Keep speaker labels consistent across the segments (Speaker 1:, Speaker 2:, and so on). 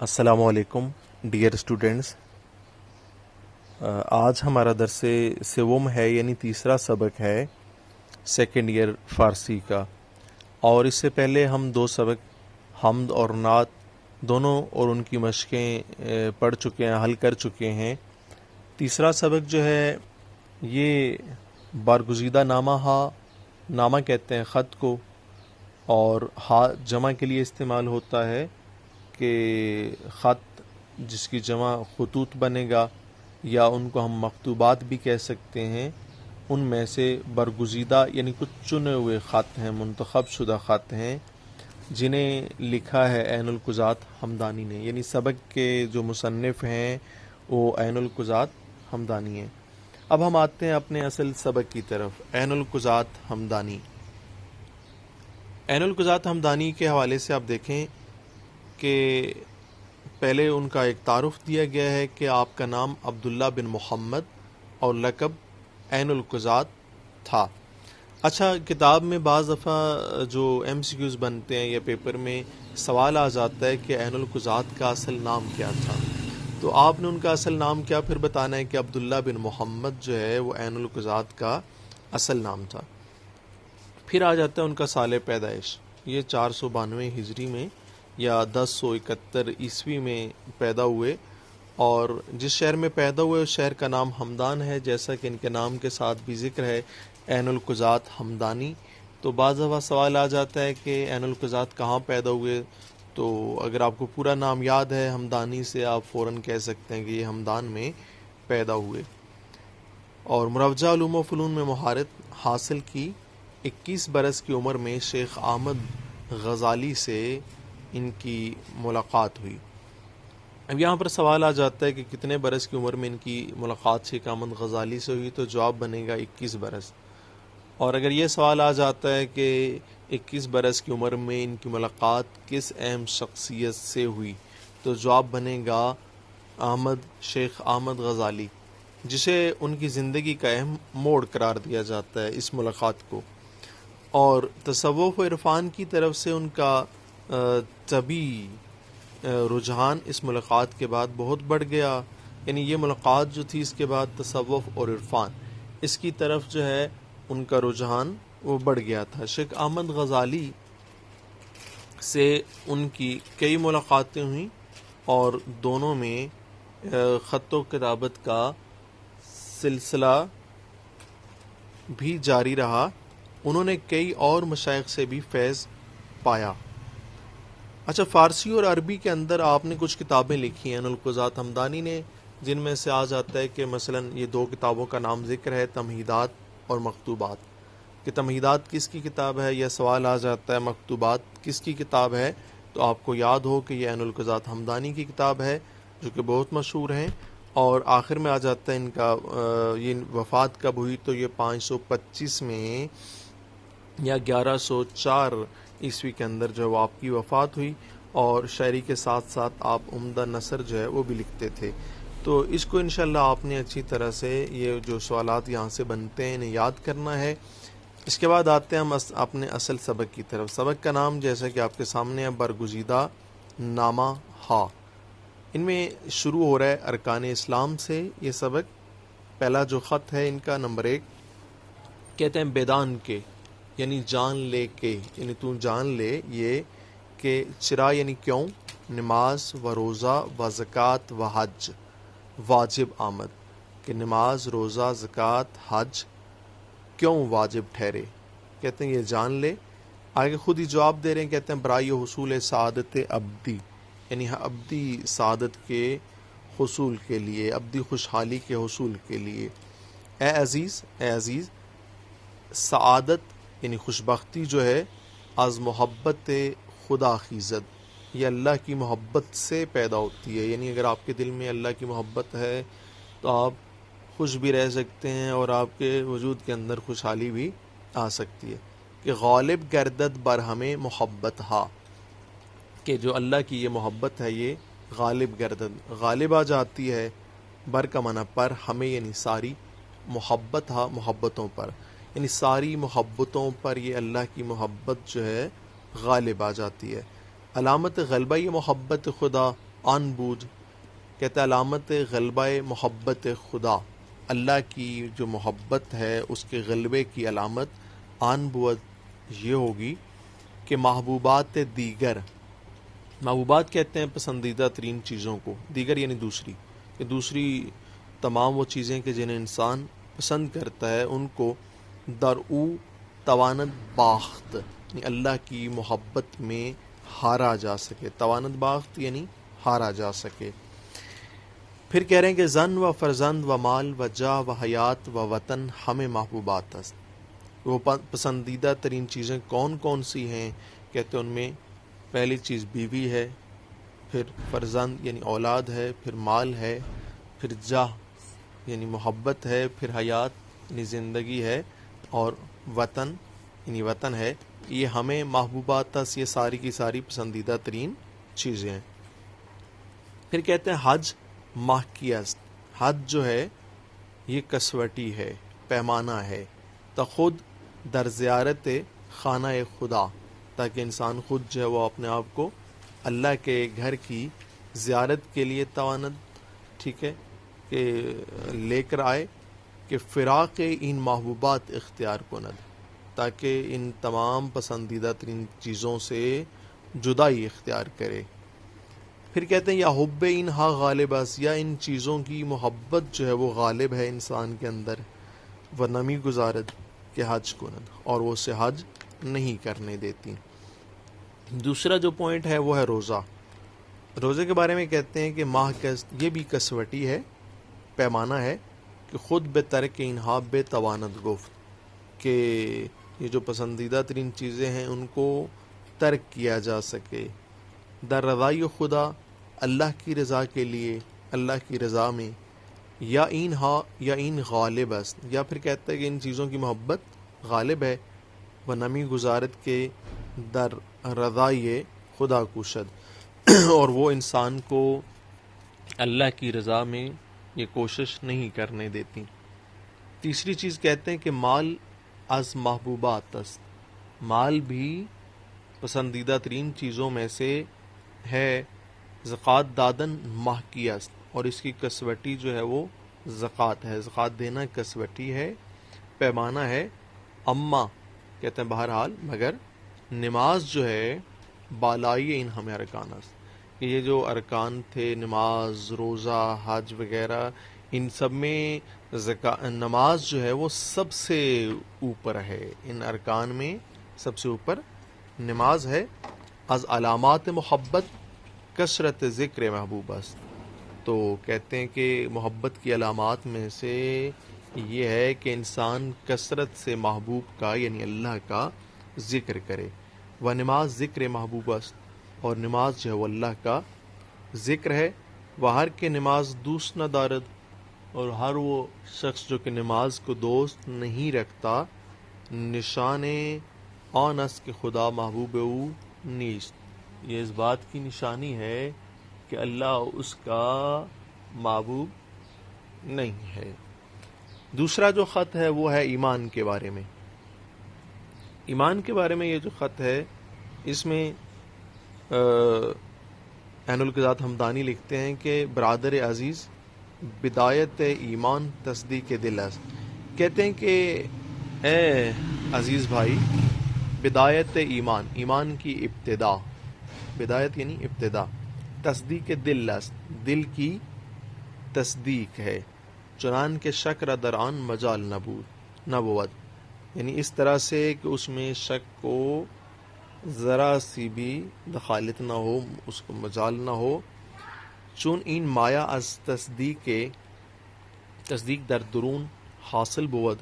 Speaker 1: السلام علیکم dear students. آج ہمارا درس سوم ہے یعنی تیسرا سبق ہے سیکنڈ ایئر فارسی کا. اور اس سے پہلے ہم دو سبق حمد اور نعت دونوں اور ان کی مشقیں پڑھ چکے ہیں، حل کر چکے ہیں. تیسرا سبق جو ہے یہ بارگزیدہ نامہ کہتے ہیں خط کو، اور ہا جمع کے لیے استعمال ہوتا ہے کہ خط جس کی جمع خطوط بنے گا، یا ان کو ہم مکتوبات بھی کہہ سکتے ہیں. ان میں سے برگزیدہ یعنی کچھ چنے ہوئے خط ہیں، منتخب شدہ خط ہیں جنہیں لکھا ہے عین القضات حمدانی نے. یعنی سبق کے جو مصنف ہیں وہ عین القضات حمدانی ہیں. اب ہم آتے ہیں اپنے اصل سبق کی طرف. عین القضات حمدانی. عین القضات حمدانی کے حوالے سے آپ دیکھیں کہ پہلے ان کا ایک تعارف دیا گیا ہے کہ آپ کا نام عبداللہ بن محمد اور لقب عین القضات تھا. اچھا، کتاب میں بعض دفعہ جو ایم سی کیوز بنتے ہیں یا پیپر میں سوال آ جاتا ہے کہ عین القضات کا اصل نام کیا تھا، تو آپ نے ان کا اصل نام کیا پھر بتانا ہے کہ عبداللہ بن محمد جو ہے وہ عین القضات کا اصل نام تھا. پھر آ جاتا ہے ان کا سال پیدائش. یہ 492 ہجری میں یا 1071 عیسوی میں پیدا ہوئے، اور جس شہر میں پیدا ہوئے اس شہر کا نام حمدان ہے، جیسا کہ ان کے نام کے ساتھ بھی ذکر ہے عین القضات حمدانی. تو بعض دفعہ سوال آ جاتا ہے کہ عین القضات کہاں پیدا ہوئے، تو اگر آپ کو پورا نام یاد ہے حمدانی سے آپ فوراً کہہ سکتے ہیں کہ یہ حمدان میں پیدا ہوئے. اور مروجہ علوم و فنون میں مہارت حاصل کی. 21 برس کی عمر میں شیخ احمد غزالی سے ان کی ملاقات ہوئی. اب یہاں پر سوال آ جاتا ہے کہ کتنے برس کی عمر میں ان کی ملاقات شیخ احمد غزالی سے ہوئی، تو جواب بنے گا 21 برس. اور اگر یہ سوال آ جاتا ہے کہ 21 برس کی عمر میں ان کی ملاقات کس اہم شخصیت سے ہوئی، تو جواب بنے گا شیخ احمد غزالی، جسے ان کی زندگی کا اہم موڑ قرار دیا جاتا ہے اس ملاقات کو. اور تصوف و عرفان کی طرف سے ان کا طبی رجحان اس ملاقات کے بعد بہت بڑھ گیا. یعنی یہ ملاقات جو تھی اس کے بعد تصوف اور عرفان اس کی طرف جو ہے ان کا رجحان وہ بڑھ گیا تھا. شیخ احمد غزالی سے ان کی کئی ملاقاتیں ہوئیں، اور دونوں میں خط و کتابت کا سلسلہ بھی جاری رہا. انہوں نے کئی اور مشائخ سے بھی فیض پایا. اچھا، فارسی اور عربی کے اندر آپ نے کچھ کتابیں لکھی ہیں عین القضات حمدانی نے، جن میں سے آ جاتا ہے کہ مثلا یہ دو کتابوں کا نام ذکر ہے، تمہیدات اور مکتوبات. کہ تمہیدات کس کی کتاب ہے، یا سوال آ جاتا ہے مکتوبات کس کی کتاب ہے، تو آپ کو یاد ہو کہ یہ عین القضات حمدانی کی کتاب ہے جو کہ بہت مشہور ہیں. اور آخر میں آ جاتا ہے ان کا یہ وفات کب ہوئی، تو یہ 525 میں یا 1104 عیسوی کے اندر جو وہ آپ کی وفات ہوئی. اور شاعری کے ساتھ ساتھ آپ عمدہ نثر جو ہے وہ بھی لکھتے تھے. تو اس کو انشاءاللہ آپ نے اچھی طرح سے یہ جو سوالات یہاں سے بنتے ہیں انہیں یاد کرنا ہے. اس کے بعد آتے ہیں ہم اپنے اصل سبق کی طرف. سبق کا نام جیسا کہ آپ کے سامنے ہے برگزیدہ نامہ ہا. ان میں شروع ہو رہا ہے ارکان اسلام سے یہ سبق. پہلا جو خط ہے ان کا نمبر 1 کہتے ہیں بیدان کے، یعنی جان لے کے، یعنی تو جان لے. یہ کہ چرا یعنی کیوں، نماز و روزہ و زکوٰۃ و حج واجب آمد. کہ نماز، روزہ، زکوٰۃ، حج کیوں واجب ٹھہرے، کہتے ہیں یہ جان لے. آگے خود ہی جواب دے رہے ہیں، کہتے ہیں برائے حصول سعادت ابدی، یعنی ابدی سعادت کے حصول کے لیے، ابدی خوشحالی کے حصول کے لیے. اے عزیز، سعادت یعنی خوشبختی جو ہے از محبت خدا خیزد، یہ اللہ کی محبت سے پیدا ہوتی ہے. یعنی اگر آپ کے دل میں اللہ کی محبت ہے تو آپ خوش بھی رہ سکتے ہیں، اور آپ کے وجود کے اندر خوشحالی بھی آ سکتی ہے. کہ غالب گردد بر ہمیں محبت ہا، کہ جو اللہ کی یہ محبت ہے یہ غالب گردد، غالب آ جاتی ہے. بر کا معنی پر، ہمیں یعنی ساری، محبت ہا محبتوں پر، یعنی ساری محبتوں پر یہ اللہ کی محبت جو ہے غالب آ جاتی ہے. علامت غلبہ یہ محبت خدا آن بود، کہتے ہیں علامت غلبہ محبت خدا، اللہ کی جو محبت ہے اس کے غلبے کی علامت آن بود یہ ہوگی کہ محبوبات دیگر، محبوبات کہتے ہیں پسندیدہ ترین چیزوں کو، دیگر یعنی دوسری، کہ دوسری تمام وہ چیزیں کہ جنہیں انسان پسند کرتا ہے ان کو درعو توانت باخت، یعنی اللہ کی محبت میں ہارا جا سکے، توانت باخت یعنی ہارا جا سکے۔ پھر کہہ رہے ہیں کہ زن و فرزند و مال و جاہ و حیات و وطن ہمیں محبوبات است، وہ پسندیدہ ترین چیزیں کون کون سی ہیں؟ کہتے ہیں ان میں پہلی چیز بیوی ہے، پھر فرزند یعنی اولاد ہے، پھر مال ہے، پھر جاہ یعنی محبت ہے، پھر حیات یعنی زندگی ہے، اور وطن یعنی وطن ہے۔ یہ ہمیں محبوبات است، یہ ساری کی ساری پسندیدہ ترین چیزیں ہیں۔ پھر کہتے ہیں حج ماہ کی است، حج جو ہے یہ کسوٹی ہے، پیمانہ ہے، تا خود در زیارت خانہ خدا، تاکہ انسان خود جو ہے وہ اپنے آپ کو اللہ کے گھر کی زیارت کے لیے توانت ٹھیک ہے کہ لے کر آئے، کہ فراق ان محبوبات اختیار کند، تاکہ ان تمام پسندیدہ ترین چیزوں سے جدائی اختیار کرے۔ پھر کہتے ہیں یا حب انہا غالب است، یا ان چیزوں کی محبت جو ہے وہ غالب ہے انسان کے اندر، وہ نمی گزارد کہ حج کند، اور وہ اسے حج نہیں کرنے دیتی۔ دوسرا جو پوائنٹ ہے وہ ہے روزہ۔ روزے کے بارے میں کہتے ہیں کہ ماہ یہ بھی کسوٹی ہے، پیمانہ ہے، کہ خود بے ترک انہا بے توانت گفت، کہ یہ جو پسندیدہ ترین چیزیں ہیں ان کو ترک کیا جا سکے، در رضائی خدا، اللہ کی رضا کے لیے، اللہ کی رضا میں، یا این غالب است، یا پھر کہتا ہے کہ ان چیزوں کی محبت غالب ہے، وہ نمی گزارت کے در رضائی خدا کوشد، اور وہ انسان کو اللہ کی رضا میں یہ کوشش نہیں کرنے دیتی۔ تیسری چیز کہتے ہیں کہ مال از محبوبات است، مال بھی پسندیدہ ترین چیزوں میں سے ہے، زکوٰۃ دادن ماہ کی است، اور اس کی کسوٹی جو ہے وہ زکوٰۃ ہے، زکوٰۃ دینا کسوٹی ہے، پیمانہ ہے، اما کہتے ہیں بہرحال مگر نماز جو ہے بالائی ان ہمیں ارکان است، کہ یہ جو ارکان تھے نماز، روزہ، حج وغیرہ، ان سب میں نماز جو ہے وہ سب سے اوپر ہے، ان ارکان میں سب سے اوپر نماز ہے۔ از علامات محبت کثرت ذکر محبوب است، تو کہتے ہیں کہ محبت کی علامات میں سے یہ ہے کہ انسان کثرت سے محبوب کا یعنی اللہ کا ذکر کرے۔ وہ نماز ذکر محبوب است، اور نماز جو ہے وہ اللہ کا ذکر ہے۔ وہ ہر کے نماز دوست نہ دارد، اور ہر وہ شخص جو کہ نماز کو دوست نہیں رکھتا، نشان آن است کہ خدا محبوب او نیست، یہ اس بات کی نشانی ہے کہ اللہ اس کا محبوب نہیں ہے۔ دوسرا جو خط ہے وہ ہے ایمان کے بارے میں۔ ایمان کے بارے میں یہ جو خط ہے اس میں عین القضات ہمدانی لکھتے ہیں کہ برادر عزیز بدایت ایمان تصدیق دل است، کہتے ہیں کہ اے عزیز بھائی، بدایت ایمان، ایمان کی ابتدا، بدایت یعنی ابتدا، تصدیق دل است، دل کی تصدیق ہے، چنان کے شک را درآن مجال نبود، یعنی اس طرح سے کہ اس میں شک کو ذرا سی بھی دخالت نہ ہو، اس کو مجال نہ ہو، چون این مایا از تصدیق در درون حاصل بود،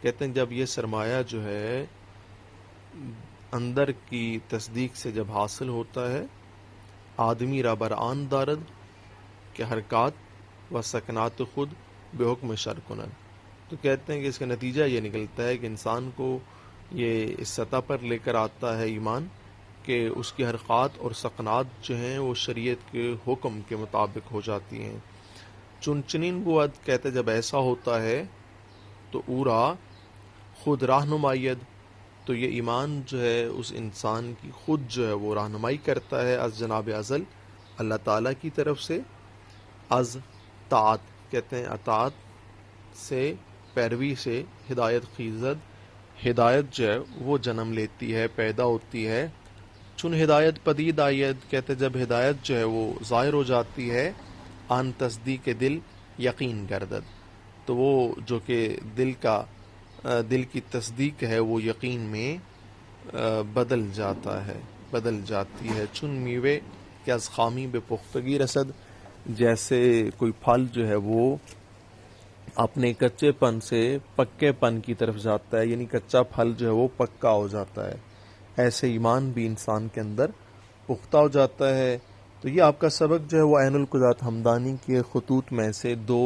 Speaker 1: کہتے ہیں جب یہ سرمایہ جو ہے اندر کی تصدیق سے جب حاصل ہوتا ہے، آدمی را برآن دارد کہ حرکات و سکنات خود بے حکم شر کنند، تو کہتے ہیں کہ اس کا نتیجہ یہ نکلتا ہے کہ انسان کو یہ اس سطح پر لے کر آتا ہے ایمان کہ اس کی حرکات اور سکنات جو ہیں وہ شریعت کے حکم کے مطابق ہو جاتی ہیں۔ چنچنین بود، کہتے جب ایسا ہوتا ہے تو اورا خود راہنمائید، تو یہ ایمان جو ہے اس انسان کی خود جو ہے وہ رہنمائی کرتا ہے از جناب ازل، اللہ تعالیٰ کی طرف سے، از طاعت کہتے ہیں اطاعت سے، پیروی سے ہدایت خیزد، ہدایت جو ہے وہ جنم لیتی ہے، پیدا ہوتی ہے۔ چون ہدایت پدید آید کہتے جب ہدایت جو ہے وہ ظاہر ہو جاتی ہے، آن تصدیق دل یقین گردد، تو وہ جو کہ دل کی تصدیق ہے وہ یقین میں بدل جاتا ہے، بدل جاتی ہے۔ چون میوے کہ از خامی بے پختگی رسد، جیسے کوئی پھل جو ہے وہ اپنے کچے پن سے پکے پن کی طرف جاتا ہے، یعنی کچا پھل جو ہے وہ پکا ہو جاتا ہے، ایسے ایمان بھی انسان کے اندر پختہ ہو جاتا ہے۔ تو یہ آپ کا سبق جو ہے وہ عین القضات ہمدانی کے خطوط میں سے 2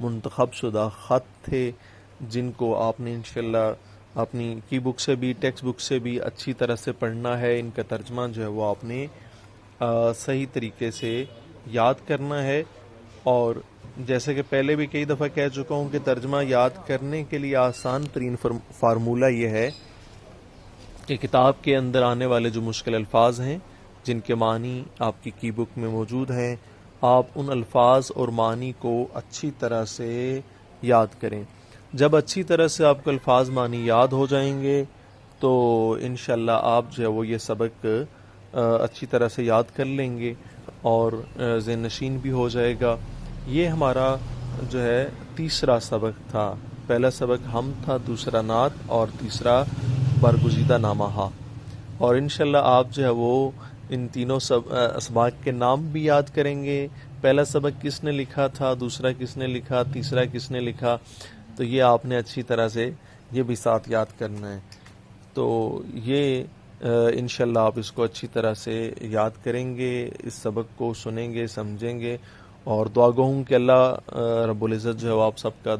Speaker 1: منتخب شدہ خط تھے، جن کو آپ نے انشاءاللہ اپنی کی بک سے بھی، ٹیکسٹ بک سے بھی اچھی طرح سے پڑھنا ہے۔ ان کا ترجمہ جو ہے وہ آپ نے صحیح طریقے سے یاد کرنا ہے، اور جیسے کہ پہلے بھی کئی دفعہ کہہ چکا ہوں کہ ترجمہ یاد کرنے کے لیے آسان ترین فارمولہ یہ ہے کہ کتاب کے اندر آنے والے جو مشکل الفاظ ہیں جن کے معنی آپ کی بک میں موجود ہیں، آپ ان الفاظ اور معنی کو اچھی طرح سے یاد کریں۔ جب اچھی طرح سے آپ کو الفاظ معنی یاد ہو جائیں گے تو انشاءاللہ آپ جو ہے وہ یہ سبق اچھی طرح سے یاد کر لیں گے اور ذہن نشین بھی ہو جائے گا۔ یہ ہمارا جو ہے تیسرا سبق تھا۔ پہلا سبق ہم تھا، دوسرا نعت، اور تیسرا برگزیدہ نامہ ہا۔ اور انشاءاللہ آپ جو ہے وہ ان تینوں اسباق کے نام بھی یاد کریں گے۔ پہلا سبق کس نے لکھا تھا، دوسرا کس نے لکھا، تیسرا کس نے لکھا، تو یہ آپ نے اچھی طرح سے یہ بھی ساتھ یاد کرنا ہے۔ تو یہ انشاءاللہ آپ اس کو اچھی طرح سے یاد کریں گے، اس سبق کو سنیں گے، سمجھیں گے، اور دعا گو ہوں کہ اللہ رب العزت جو ہے وہ آپ سب کا